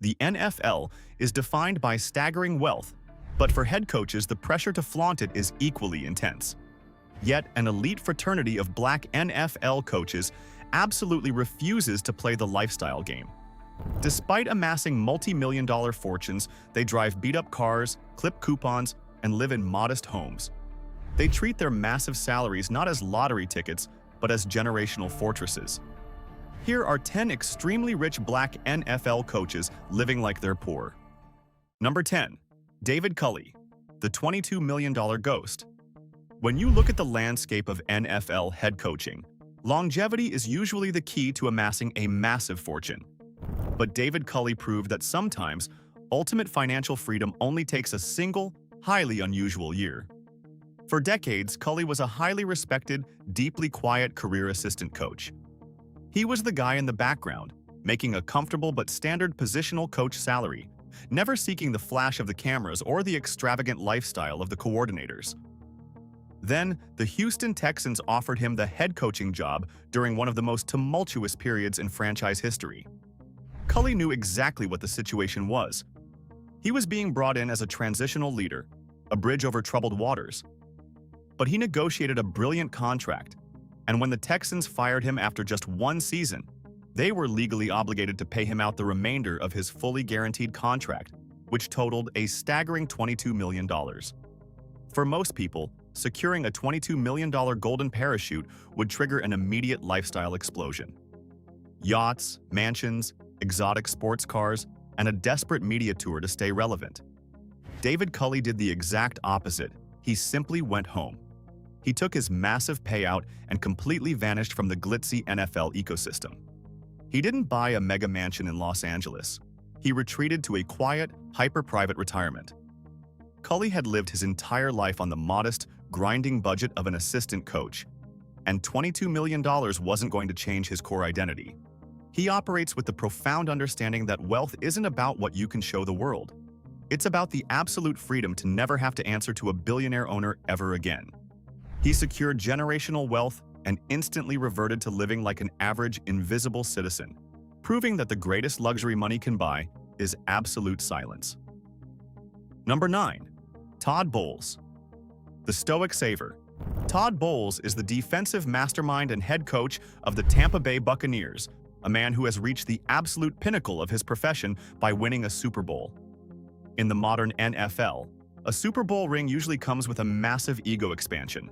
The NFL is defined by staggering wealth, but for head coaches, the pressure to flaunt it is equally intense. Yet, an elite fraternity of black NFL coaches absolutely refuses to play the lifestyle game. Despite amassing multi-million-dollar fortunes, they drive beat-up cars, clip coupons, and live in modest homes. They treat their massive salaries not as lottery tickets, but as generational fortresses. Here are 10 extremely rich black NFL coaches living like they're poor. Number 10. David Culley, the $22 million ghost. When you look at the landscape of NFL head coaching, longevity is usually the key to amassing a massive fortune. But David Culley proved that sometimes ultimate financial freedom only takes a single, highly unusual year. For decades, Culley was a highly respected, deeply quiet career assistant coach. He was the guy in the background, making a comfortable but standard positional coach salary, never seeking the flash of the cameras or the extravagant lifestyle of the coordinators. Then, the Houston Texans offered him the head coaching job during one of the most tumultuous periods in franchise history. Culley knew exactly what the situation was. He was being brought in as a transitional leader, a bridge over troubled waters. But he negotiated a brilliant contract, and when the Texans fired him after just one season, they were legally obligated to pay him out the remainder of his fully guaranteed contract, which totaled a staggering $22 million. For most people, securing a $22 million golden parachute would trigger an immediate lifestyle explosion. Yachts, mansions, exotic sports cars, and a desperate media tour to stay relevant. David Culley did the exact opposite. He simply went home. He took his massive payout and completely vanished from the glitzy NFL ecosystem. He didn't buy a mega mansion in Los Angeles. He retreated to a quiet, hyper-private retirement. Culley had lived his entire life on the modest, grinding budget of an assistant coach, and $22 million wasn't going to change his core identity. He operates with the profound understanding that wealth isn't about what you can show the world. It's about the absolute freedom to never have to answer to a billionaire owner ever again. He secured generational wealth and instantly reverted to living like an average, invisible citizen, proving that the greatest luxury money can buy is absolute silence. Number 9. Todd Bowles, the stoic saver. Todd Bowles is the defensive mastermind and head coach of the Tampa Bay Buccaneers, a man who has reached the absolute pinnacle of his profession by winning a Super Bowl. In the modern NFL, a Super Bowl ring usually comes with a massive ego expansion.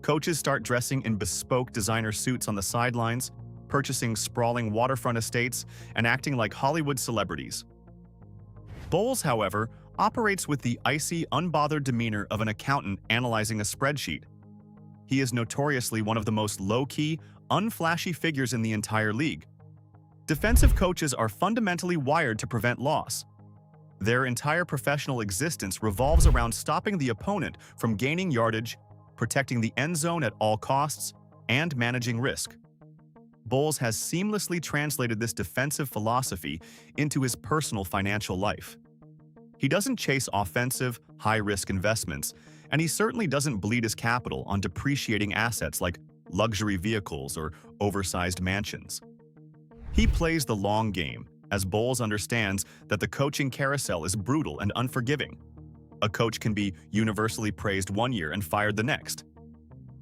Coaches start dressing in bespoke designer suits on the sidelines, purchasing sprawling waterfront estates, and acting like Hollywood celebrities. Bowles, however, operates with the icy, unbothered demeanor of an accountant analyzing a spreadsheet. He is notoriously one of the most low-key, unflashy figures in the entire league. Defensive coaches are fundamentally wired to prevent loss. Their entire professional existence revolves around stopping the opponent from gaining yardage, protecting the end zone at all costs, and managing risk. Bowles has seamlessly translated this defensive philosophy into his personal financial life. He doesn't chase offensive, high-risk investments, and he certainly doesn't bleed his capital on depreciating assets like luxury vehicles or oversized mansions. He plays the long game, as Bowles understands that the coaching carousel is brutal and unforgiving. A coach can be universally praised one year and fired the next.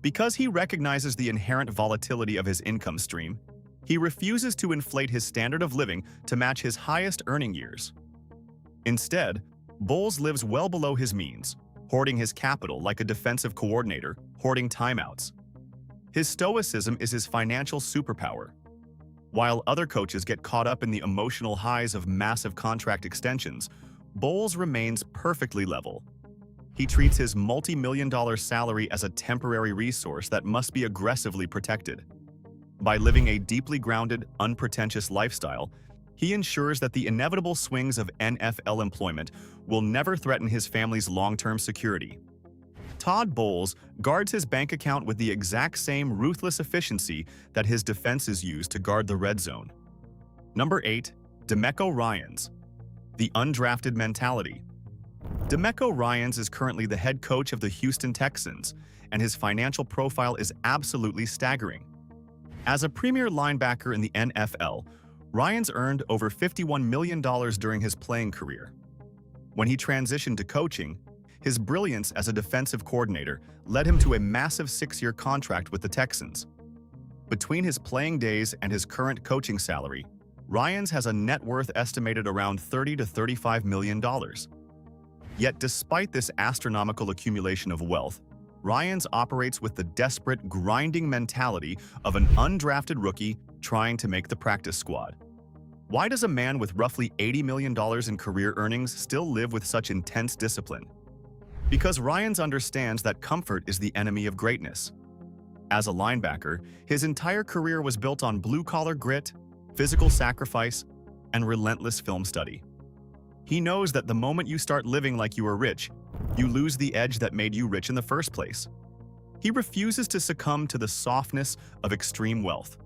Because he recognizes the inherent volatility of his income stream, he refuses to inflate his standard of living to match his highest earning years. Instead, Bowles lives well below his means, hoarding his capital like a defensive coordinator, hoarding timeouts. His stoicism is his financial superpower. While other coaches get caught up in the emotional highs of massive contract extensions, Bowles remains perfectly level. He treats his multi-million-dollar salary as a temporary resource that must be aggressively protected. By living a deeply grounded, unpretentious lifestyle, he ensures that the inevitable swings of NFL employment will never threaten his family's long-term security. Todd Bowles guards his bank account with the exact same ruthless efficiency that his defenses use to guard the red zone. Number 8. Demeco Ryans, the undrafted mentality. Demeco Ryans is currently the head coach of the Houston Texans, and his financial profile is absolutely staggering. As a premier linebacker in the NFL, Ryans earned over $51 million during his playing career. When he transitioned to coaching, his brilliance as a defensive coordinator led him to a massive 6-year contract with the Texans. Between his playing days and his current coaching salary, Ryans has a net worth estimated around $30 to $35 million. Yet despite this astronomical accumulation of wealth, Ryans operates with the desperate, grinding mentality of an undrafted rookie trying to make the practice squad. Why does a man with roughly $80 million in career earnings still live with such intense discipline? Because Ryans understands that comfort is the enemy of greatness. As a linebacker, his entire career was built on blue-collar grit, physical sacrifice, and relentless film study. He knows that the moment you start living like you are rich, you lose the edge that made you rich in the first place. He refuses to succumb to the softness of extreme wealth.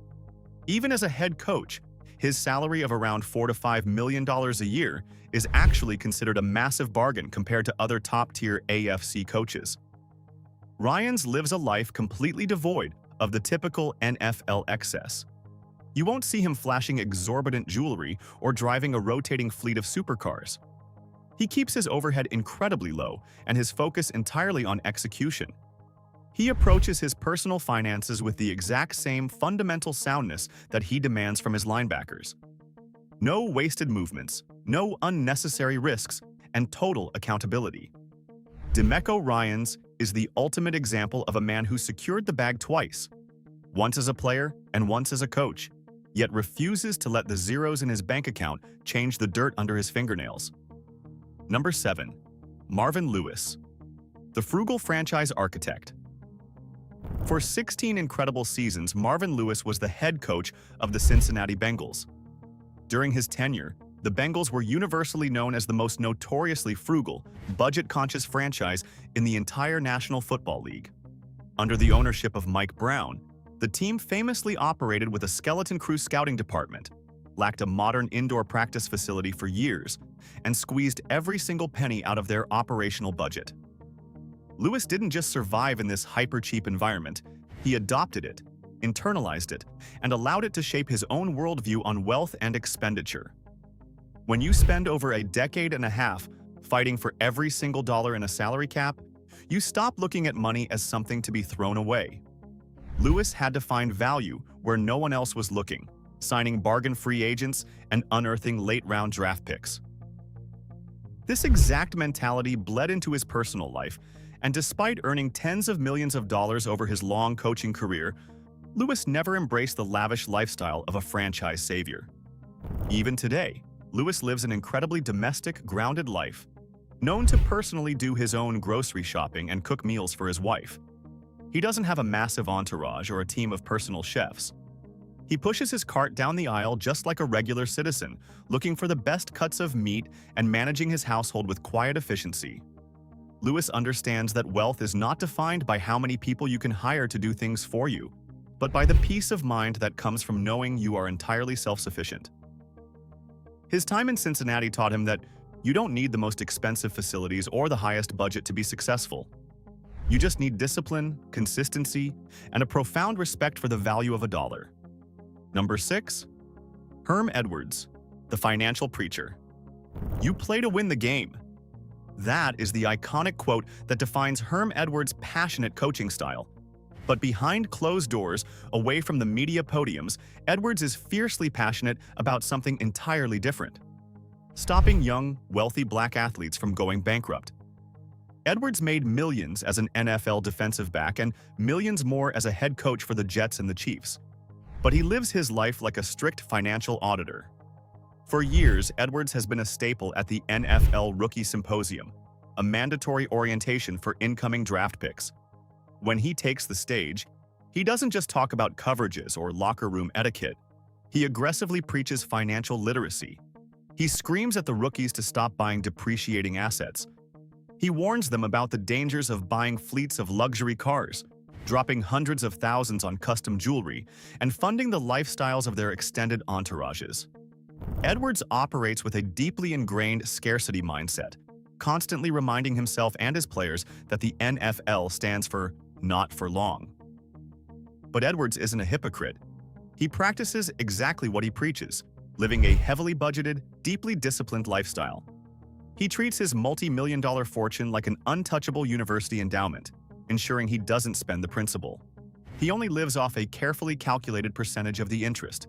Even as a head coach, his salary of around $4 to $5 million a year is actually considered a massive bargain compared to other top-tier AFC coaches. Ryans lives a life completely devoid of the typical NFL excess. You won't see him flashing exorbitant jewelry or driving a rotating fleet of supercars. He keeps his overhead incredibly low and his focus entirely on execution. He approaches his personal finances with the exact same fundamental soundness that he demands from his linebackers. No wasted movements, no unnecessary risks, and total accountability. Demeco Ryans is the ultimate example of a man who secured the bag twice, once as a player and once as a coach, yet refuses to let the zeros in his bank account change the dirt under his fingernails. Number 7. Marvin Lewis, the frugal franchise architect. For 16 incredible seasons, Marvin Lewis was the head coach of the Cincinnati Bengals. During his tenure, the Bengals were universally known as the most notoriously frugal, budget-conscious franchise in the entire National Football League. Under the ownership of Mike Brown, the team famously operated with a skeleton crew scouting department, lacked a modern indoor practice facility for years, and squeezed every single penny out of their operational budget. Lewis didn't just survive in this hyper-cheap environment, he adopted it, internalized it, and allowed it to shape his own worldview on wealth and expenditure. When you spend over a decade and a half fighting for every single dollar in a salary cap, you stop looking at money as something to be thrown away. Lewis had to find value where no one else was looking, signing bargain free agents and unearthing late-round draft picks. This exact mentality bled into his personal life, and despite earning tens of millions of dollars over his long coaching career, Lewis never embraced the lavish lifestyle of a franchise savior. Even today, Lewis lives an incredibly domestic, grounded life, known to personally do his own grocery shopping and cook meals for his wife. He doesn't have a massive entourage or a team of personal chefs. He pushes his cart down the aisle just like a regular citizen, looking for the best cuts of meat and managing his household with quiet efficiency. Lewis understands that wealth is not defined by how many people you can hire to do things for you, but by the peace of mind that comes from knowing you are entirely self-sufficient. His time in Cincinnati taught him that you don't need the most expensive facilities or the highest budget to be successful. You just need discipline, consistency, and a profound respect for the value of a dollar. Number 6. Herm Edwards, the financial preacher. You play to win the game. That is the iconic quote that defines Herm Edwards' passionate coaching style. But behind closed doors, away from the media podiums, Edwards is fiercely passionate about something entirely different: stopping young, wealthy black athletes from going bankrupt. Edwards made millions as an NFL defensive back and millions more as a head coach for the Jets and the Chiefs. But he lives his life like a strict financial auditor. For years, Edwards has been a staple at the NFL Rookie Symposium, a mandatory orientation for incoming draft picks. When he takes the stage, he doesn't just talk about coverages or locker room etiquette. He aggressively preaches financial literacy. He screams at the rookies to stop buying depreciating assets. He warns them about the dangers of buying fleets of luxury cars, dropping hundreds of thousands on custom jewelry, and funding the lifestyles of their extended entourages. Edwards operates with a deeply ingrained scarcity mindset, constantly reminding himself and his players that the NFL stands for not for long. But Edwards isn't a hypocrite. He practices exactly what he preaches. living a heavily budgeted, deeply disciplined lifestyle. He treats his multi-million-dollar fortune like an untouchable university endowment, ensuring he doesn't spend the principal. He only lives off a carefully calculated percentage of the interest.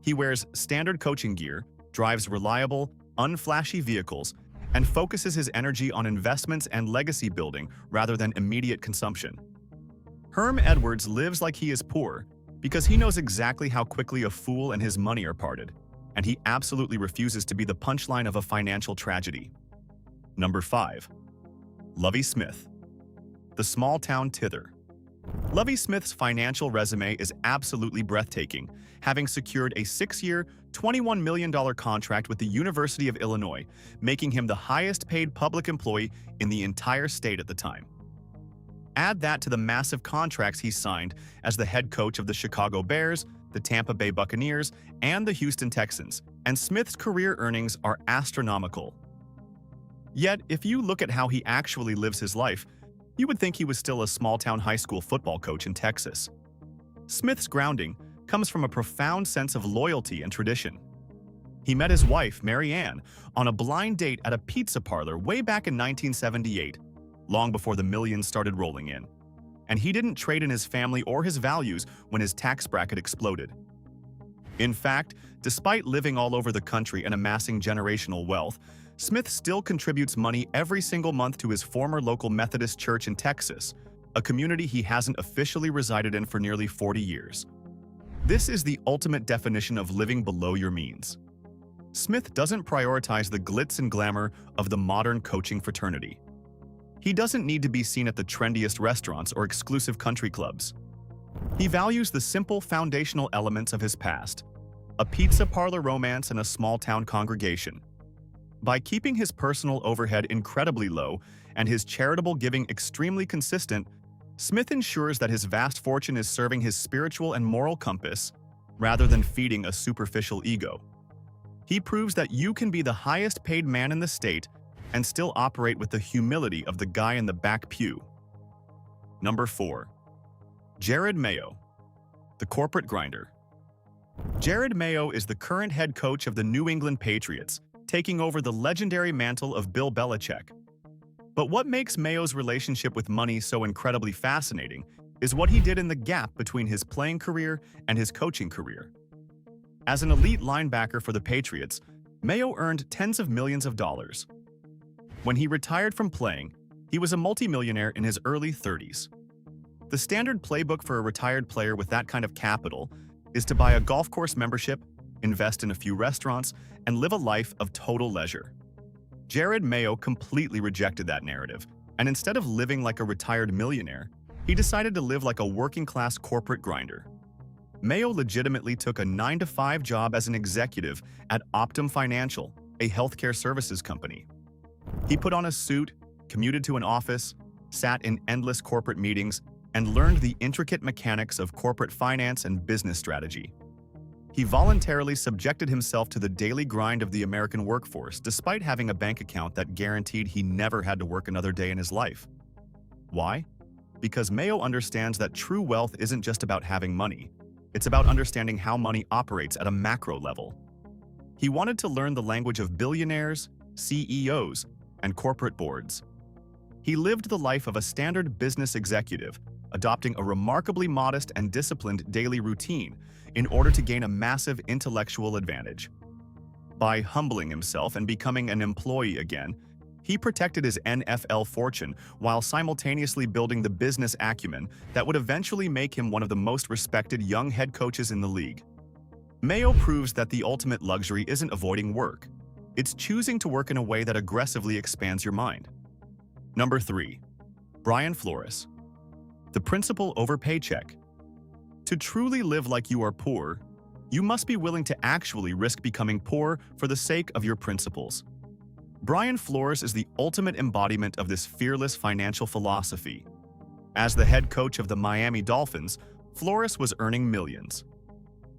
He wears standard coaching gear, drives reliable, unflashy vehicles, and focuses his energy on investments and legacy building rather than immediate consumption. Herm Edwards lives like he is poor because he knows exactly how quickly a fool and his money are parted, and he absolutely refuses to be the punchline of a financial tragedy. Number 5. Lovie Smith, the small-town tither. Lovie Smith's financial resume is absolutely breathtaking, having secured a 6-year, $21 million contract with the University of Illinois, making him the highest-paid public employee in the entire state at the time. Add that to the massive contracts he signed as the head coach of the Chicago Bears, the Tampa Bay Buccaneers, and the Houston Texans, and Smith's career earnings are astronomical. Yet, if you look at how he actually lives his life, you would think he was still a small-town high school football coach in Texas. Smith's grounding comes from a profound sense of loyalty and tradition. He met his wife, Mary Ann, on a blind date at a pizza parlor way back in 1978, long before the millions started rolling in. And he didn't trade in his family or his values when his tax bracket exploded. In fact, despite living all over the country and amassing generational wealth, Smith still contributes money every single month to his former local Methodist church in Texas, a community he hasn't officially resided in for nearly 40 years. This is the ultimate definition of living below your means. Smith doesn't prioritize the glitz and glamour of the modern coaching fraternity. He doesn't need to be seen at the trendiest restaurants or exclusive country clubs. He values the simple foundational elements of his past, a pizza parlor romance and a small-town congregation. By keeping his personal overhead incredibly low and his charitable giving extremely consistent, Smith ensures that his vast fortune is serving his spiritual and moral compass rather than feeding a superficial ego. He proves that you can be the highest-paid man in the state and still operate with the humility of the guy in the back pew. Number 4. Jerod Mayo, the corporate grinder. Jerod Mayo is the current head coach of the New England Patriots, taking over the legendary mantle of Bill Belichick. But what makes Mayo's relationship with money so incredibly fascinating is what he did in the gap between his playing career and his coaching career. As an elite linebacker for the Patriots, Mayo earned tens of millions of dollars. When he retired from playing, he was a multimillionaire in his early 30s. The standard playbook for a retired player with that kind of capital is to buy a golf course membership, invest in a few restaurants, and live a life of total leisure. Jerod Mayo completely rejected that narrative, and instead of living like a retired millionaire, he decided to live like a working-class corporate grinder. Mayo legitimately took a 9-to-5 job as an executive at Optum Financial, a healthcare services company. He put on a suit, commuted to an office, sat in endless corporate meetings, and learned the intricate mechanics of corporate finance and business strategy. He voluntarily subjected himself to the daily grind of the American workforce despite having a bank account that guaranteed he never had to work another day in his life. Why? Because Mayo understands that true wealth isn't just about having money. It's about understanding how money operates at a macro level. He wanted to learn the language of billionaires, CEOs, and corporate boards. He lived the life of a standard business executive, adopting a remarkably modest and disciplined daily routine in order to gain a massive intellectual advantage. By humbling himself and becoming an employee again, he protected his NFL fortune while simultaneously building the business acumen that would eventually make him one of the most respected young head coaches in the league. Mayo proves that the ultimate luxury isn't avoiding work. It's choosing to work in a way that aggressively expands your mind. Number 3. Brian Flores, the principle over paycheck. To truly live like you are poor, you must be willing to actually risk becoming poor for the sake of your principles. Brian Flores is the ultimate embodiment of this fearless financial philosophy. As the head coach of the Miami Dolphins, Flores was earning millions.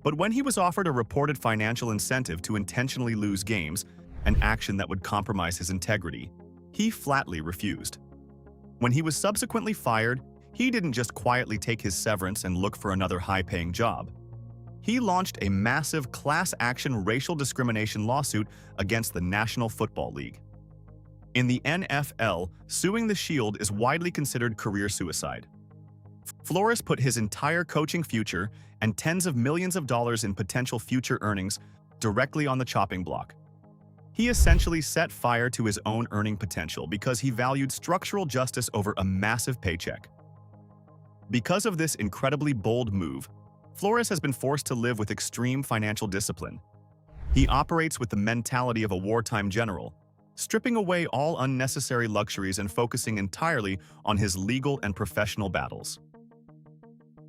But when he was offered a reported financial incentive to intentionally lose games, an action that would compromise his integrity, he flatly refused. When he was subsequently fired, he didn't just quietly take his severance and look for another high-paying job. He launched a massive class-action racial discrimination lawsuit against the National Football League. In the NFL, suing the Shield is widely considered career suicide. Flores put his entire coaching future and tens of millions of dollars in potential future earnings directly on the chopping block. He essentially set fire to his own earning potential because he valued structural justice over a massive paycheck. Because of this incredibly bold move, Flores has been forced to live with extreme financial discipline. He operates with the mentality of a wartime general, stripping away all unnecessary luxuries and focusing entirely on his legal and professional battles.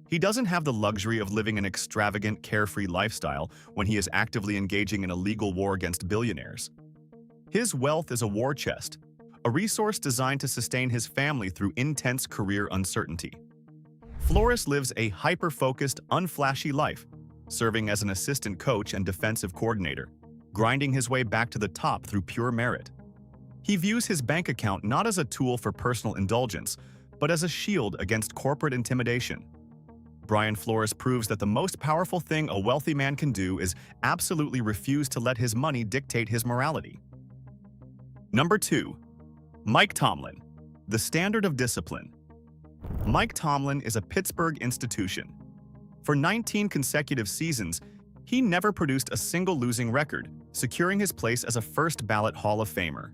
He doesn't have the luxury of living an extravagant, carefree lifestyle when he is actively engaging in a legal war against billionaires. His wealth is a war chest, a resource designed to sustain his family through intense career uncertainty. Flores lives a hyper-focused, unflashy life, serving as an assistant coach and defensive coordinator, grinding his way back to the top through pure merit. He views his bank account not as a tool for personal indulgence, but as a shield against corporate intimidation. Brian Flores proves that the most powerful thing a wealthy man can do is absolutely refuse to let his money dictate his morality. Number 2. Mike Tomlin, the standard of discipline. Mike Tomlin is a Pittsburgh institution. For 19 consecutive seasons, he never produced a single losing record, securing his place as a first-ballot Hall of Famer.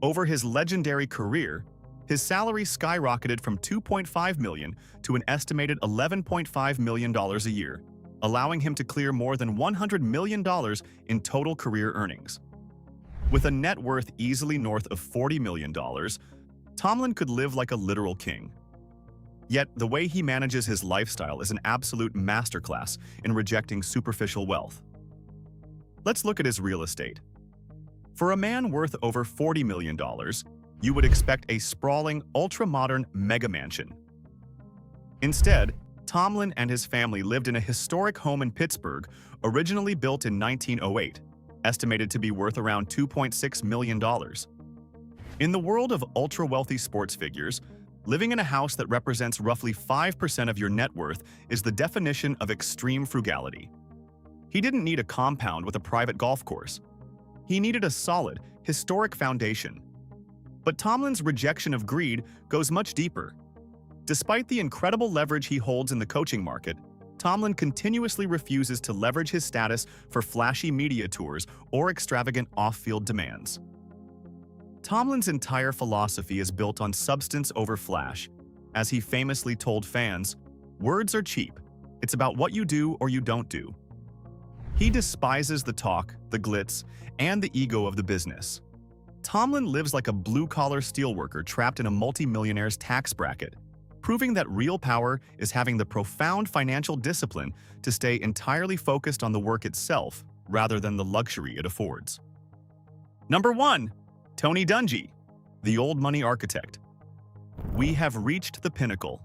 Over his legendary career, his salary skyrocketed from $2.5 million to an estimated $11.5 million a year, allowing him to clear more than $100 million in total career earnings. With a net worth easily north of $40 million, Tomlin could live like a literal king. Yet, the way he manages his lifestyle is an absolute masterclass in rejecting superficial wealth. Let's look at his real estate. For a man worth over $40 million, you would expect a sprawling, ultra-modern mega mansion. Instead, Tomlin and his family lived in a historic home in Pittsburgh, originally built in 1908, estimated to be worth around $2.6 million. In the world of ultra-wealthy sports figures, living in a house that represents roughly 5% of your net worth is the definition of extreme frugality. He didn't need a compound with a private golf course. He needed a solid, historic foundation. But Tomlin's rejection of greed goes much deeper. Despite the incredible leverage he holds in the coaching market, Tomlin continuously refuses to leverage his status for flashy media tours or extravagant off-field demands. Tomlin's entire philosophy is built on substance over flash. As he famously told fans, "Words are cheap. It's about what you do or you don't do." He despises the talk, the glitz, and the ego of the business. Tomlin lives like a blue-collar steelworker trapped in a multi-millionaire's tax bracket, proving that real power is having the profound financial discipline to stay entirely focused on the work itself rather than the luxury it affords. Number 1. Tony Dungy, the old money architect. We have reached the pinnacle.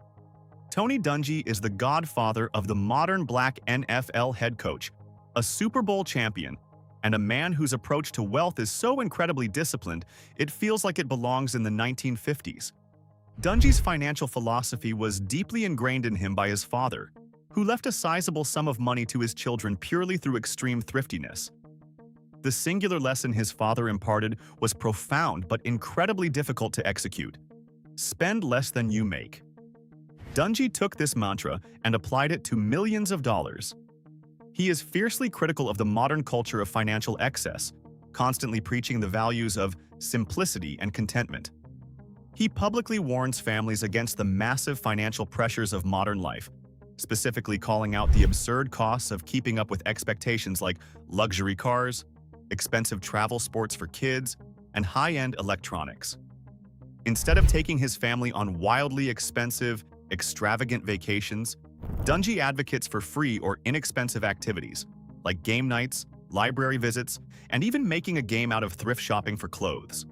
Tony Dungy is the godfather of the modern black NFL head coach, a Super Bowl champion, and a man whose approach to wealth is so incredibly disciplined it feels like it belongs in the 1950s. Dungy's financial philosophy was deeply ingrained in him by his father, who left a sizable sum of money to his children purely through extreme thriftiness. The singular lesson his father imparted was profound but incredibly difficult to execute. Spend less than you make. Dungy took this mantra and applied it to millions of dollars. He is fiercely critical of the modern culture of financial excess, constantly preaching the values of simplicity and contentment. He publicly warns families against the massive financial pressures of modern life, specifically calling out the absurd costs of keeping up with expectations like luxury cars, expensive travel sports for kids, and high-end electronics. Instead of taking his family on wildly expensive, extravagant vacations, Dungy advocates for free or inexpensive activities, like game nights, library visits, and even making a game out of thrift shopping for clothes.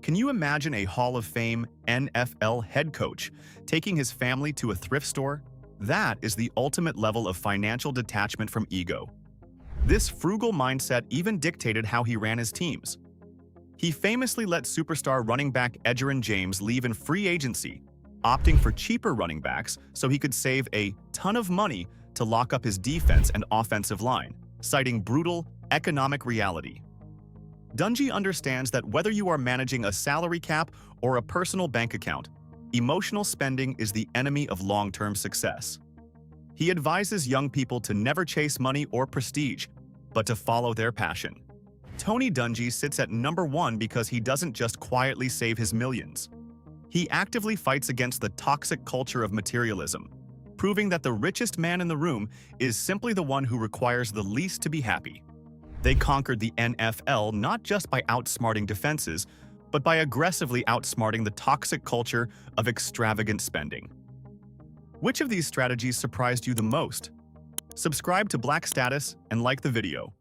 Can you imagine a Hall of Fame NFL head coach taking his family to a thrift store? That is the ultimate level of financial detachment from ego. This frugal mindset even dictated how he ran his teams. He famously let superstar running back Edgerrin James leave in free agency, opting for cheaper running backs so he could save a ton of money to lock up his defense and offensive line, citing brutal economic reality. Dungy understands that whether you are managing a salary cap or a personal bank account, emotional spending is the enemy of long-term success. He advises young people to never chase money or prestige, but to follow their passion. Tony Dungy sits at number 1 because he doesn't just quietly save his millions. He actively fights against the toxic culture of materialism, proving that the richest man in the room is simply the one who requires the least to be happy. They conquered the NFL not just by outsmarting defenses, but by aggressively outsmarting the toxic culture of extravagant spending. Which of these strategies surprised you the most? Subscribe to Black Status and like the video.